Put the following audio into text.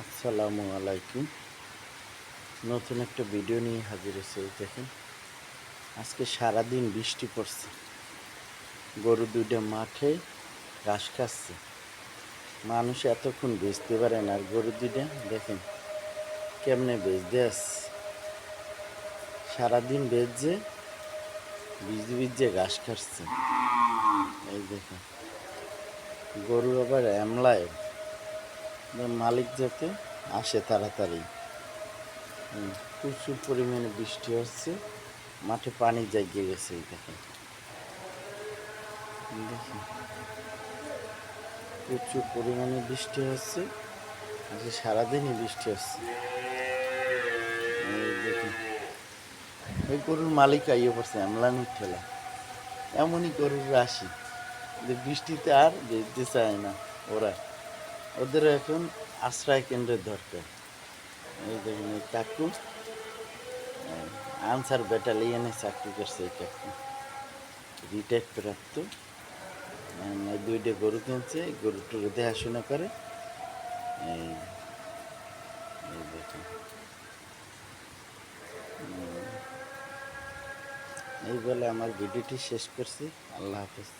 আসসালামু আলাইকুম। নতুন একটা ভিডিও নিয়ে হাজির হয়েছে। দেখেন, আজকে সারাদিন বৃষ্টি পড়ছে, গরু দুইটা মাঠে ঘাস খাচ্ছে। মানুষ এতক্ষণ বেচতে পারে না, আর গরু দুইটা দেখেন কেমনে বেচতে আসছে। সারাদিন বেচে ভিজে ভিজে ঘাস খাচ্ছে। এই দেখেন, গরু আবার এমলায় মালিক যাতে আসে তাড়াতাড়ি। প্রচুর পরিমাণে বৃষ্টি হচ্ছে, মাঠে পানি জাগিয়ে গেছে। এই দেখেন দেখেন প্রচুর পরিমাণে বৃষ্টি হচ্ছে, আজকে সারাদিনই বৃষ্টি হচ্ছে। এই দেখেন, ওই গরুর মালিক আইয়ে পড়ছে আমলানির ঠেলা। এমনই গরুর রাশি যে বৃষ্টিতে আর বেঁচতে চায় না ওরা, ওদের এখন আশ্রয় কেন্দ্রের দরকার। এই দেখেন, এই কাকু আনসার ব্যাটালিয়নে চাকরি করছে। এই কাকু রিটায়ার্ড প্রাপ্ত। এই দুইটা গরু কিনছে, গরু টরু দেখাশোনা করে। এই এই দেখেন, এই বলে আমার ভিডিওটি শেষ করছি। আল্লাহ হাফেজ।